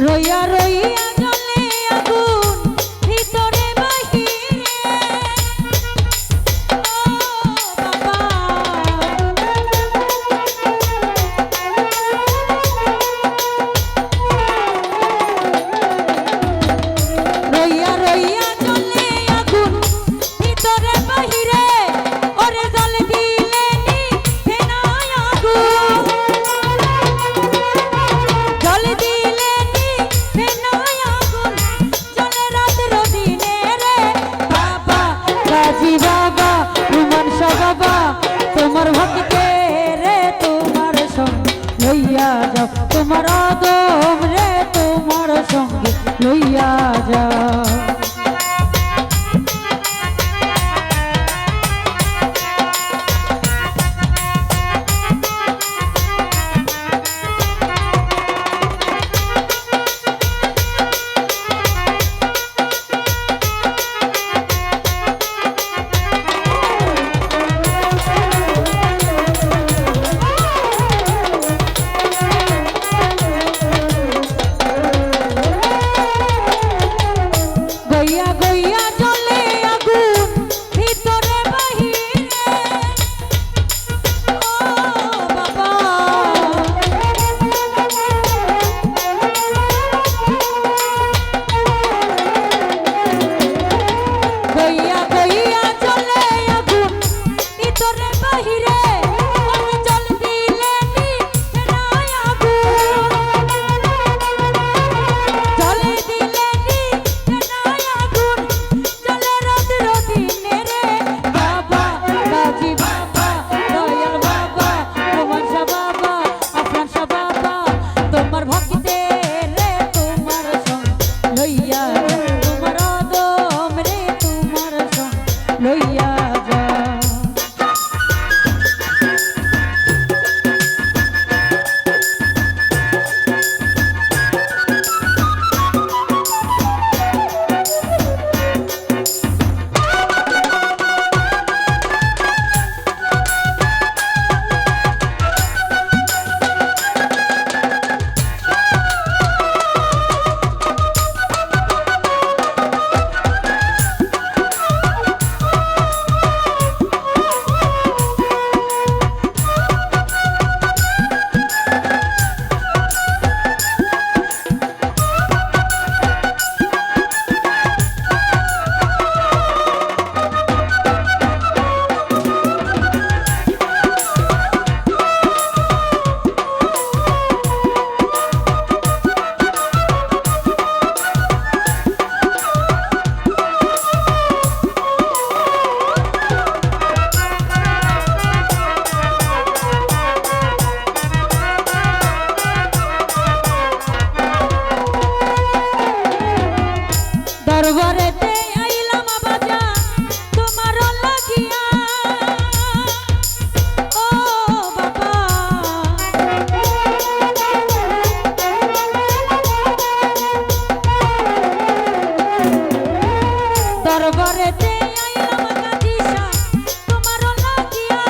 রইয়া রইয়া জ্বলে আগুন ভিতরে বাহিরে ও বাবা রইয়া রইয়া জ্বলে আগুন ভিতরে বাহিরে ওরে জল দিলে নিভে না আগুন জল দিলে নিভে না আগুন জলে রাতের দিনে রে বাবা গাজী বাবা রুমান শাহ বাবা তোমার ভক্তে রে তোমার সঙ্গে লইয়া যাও তোমার আদম রে তোমার সঙ্গে লইয়া যাও গইয়া গইয়া জ্বলে আগুন ভিতরে বাহিরে ও বাবা গইয়া গইয়া জ্বলে আগুন ভিতরে বাহিরে ওরে জল দিলে নিভে না আগুন জল দিলে নিভে না আগুন জলে রাতের দিনে রে বাবা গাজী বাবা দয়াল বাবা রোমান শাহ বাবা আফরান শাহ বাবা তোমার ভক্তে রে তোমার সঙ্গ লইয়া তোমার আদম রে তোমার সঙ্গ লইয়া যা দরবারেতে আইলাম বাজা তোমার লাগিয়া ও বাবা দরবারেতে আইলাম গাজী শাহ তোমার লাগিয়া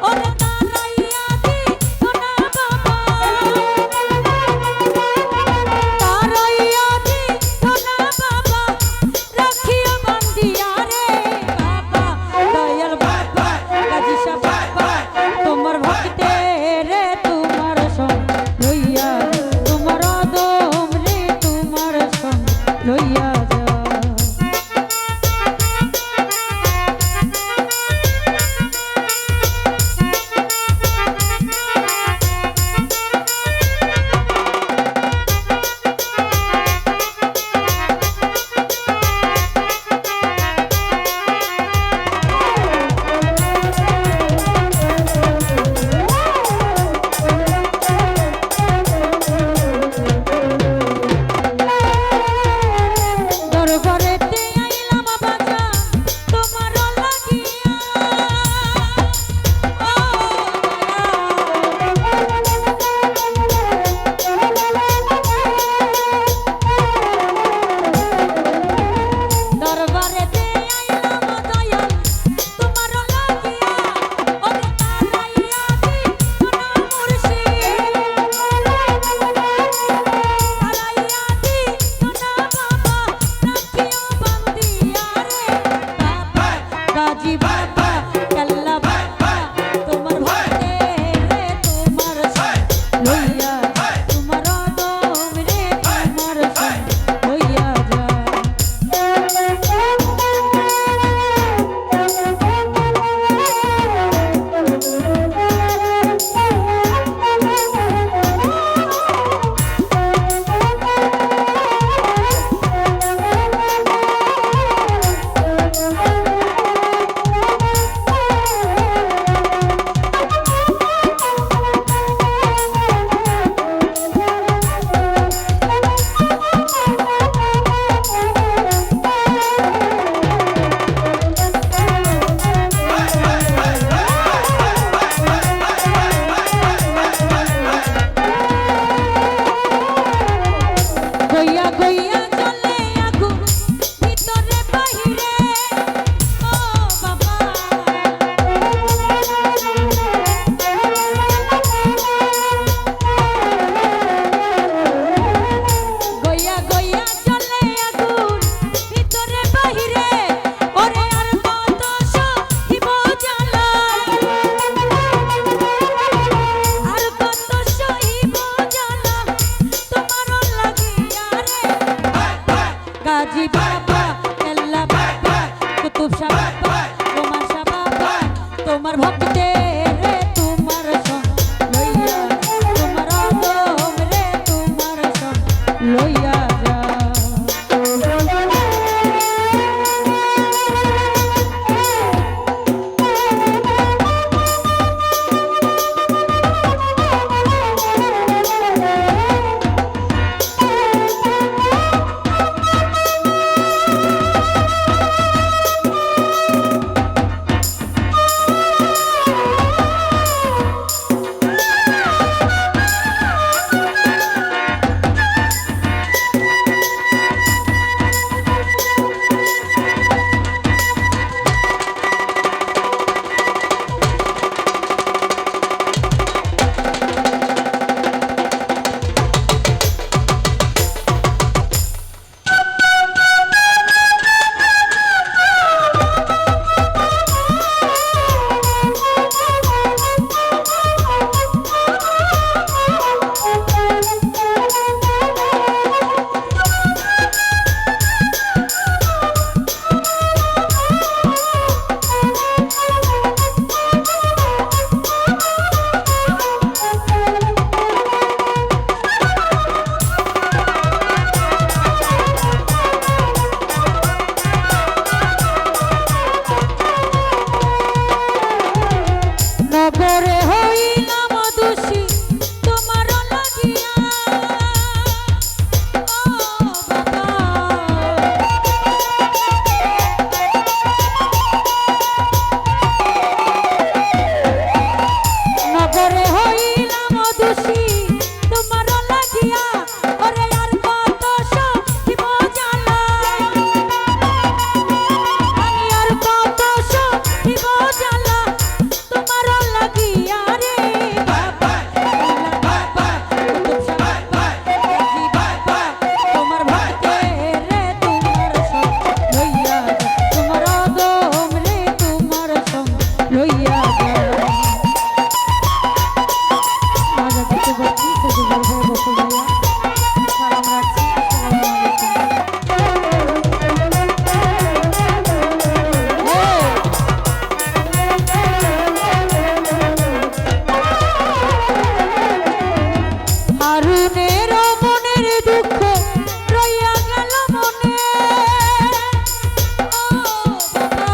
ওরে তারাইয়া দিও না বাবা তারাইয়া দিও না বাবা রাখিয়া বান্দিয়া রে বাবা দয়াল বাবা গাজী শাহ বাবা তোমার ভক্তে রে তোমার সঙ্গ লইয়া তোমার আদম রে তোমার সঙ্গ লইয়া যা লইয়া যা। নগরে হইলাম দোষী তোমার লাগিয়া, ও বাবা। নগরে হইলাম দোষী তোমার লাগিয়া, ওরে আর কত সহিব জ্বালা, আমি আর কত সহিব জ্বালা তোমার লাগিয়া রে বাবা। বাবা বাবা জি বাবা, তোমার ভক্তে রে তোমার সঙ্গ লইয়া যা, তোমার দম রে তোমার সঙ্গ লইয়া যা। রাজা দিতে বলছি শুধু বলবো বকুল ভাইয়া সালাম রাখছি। আসসালামু আলাইকুম। হারুনের মনের দুঃখ রইয়া গেল মনে, ও বাবা।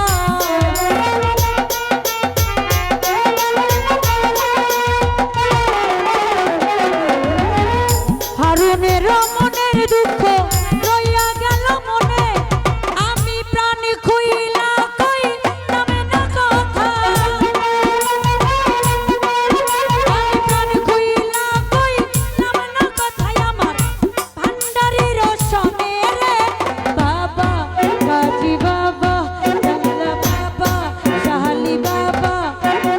হারুনের মনের দুঃখ রইয়া গেল মনে, আমি প্রাণ খুইলা কই নামে না কথা, আমি প্রাণ খুইলা কই নামে না কথাই আমার ভান্ডারির সনে রে বাবা। কাজী বাবা, জানলা বাবা, সাহালি বাবা,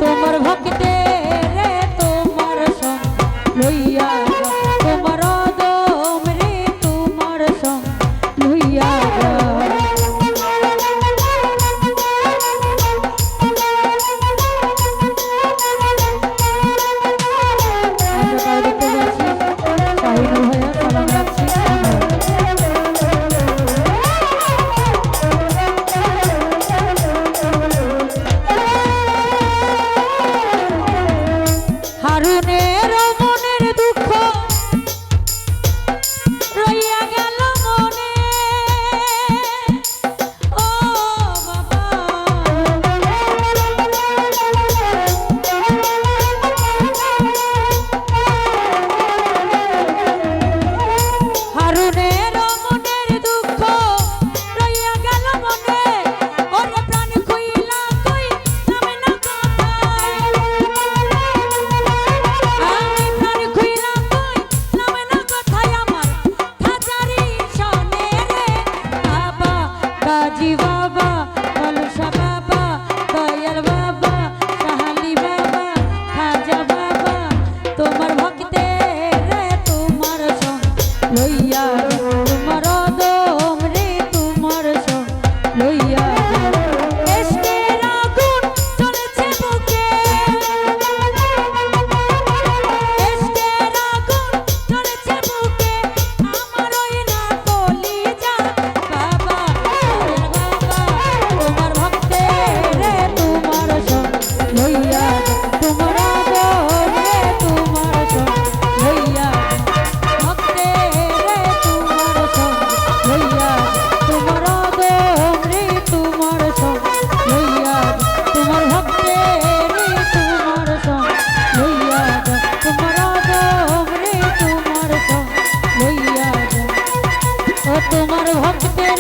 তোমার ভক্তে রে তোমার সঙ্গ লইয়া যা, তোমার দম রে তোমার সঙ্গ লইয়া যা। আমরা কাল দেখতে যাচ্ছি, শাহিনুর ভাইয়া সালাম রাখছি। হারুনের মনের দুঃখ রইয়া গেল মনে, ও বাবা। হারুনের মনের দুঃখ রইয়া গেল মনে, ওরে প্রাণ খুইলা কই নামে না কথা, আমি প্রাণ খুইলা কই নামে না কথাই আমার হাজারি সনে রে বাবা। কাজী বাবা, কলসা বাবা, দয়াল বাবা, সাহালি বাবা, খাজা বাবা, তোমার ভক্তে রে তোমার সঙ্গ লইয়া যা, তোমার দম রে তোমার সঙ্গ লইয়া যা। ইশকের আগুন জ্বলছে বুকে, ইশকের আগুন জ্বলছে বুকে, আমার ওই না কলিজা বাবা। বাবা তোমার ভক্তে রে তোমার সঙ্গ লইয়া যা, তোমার দম রে তোমার সঙ্গ লইয়া যা, ভক্তে রে ও তোমার ভক্তের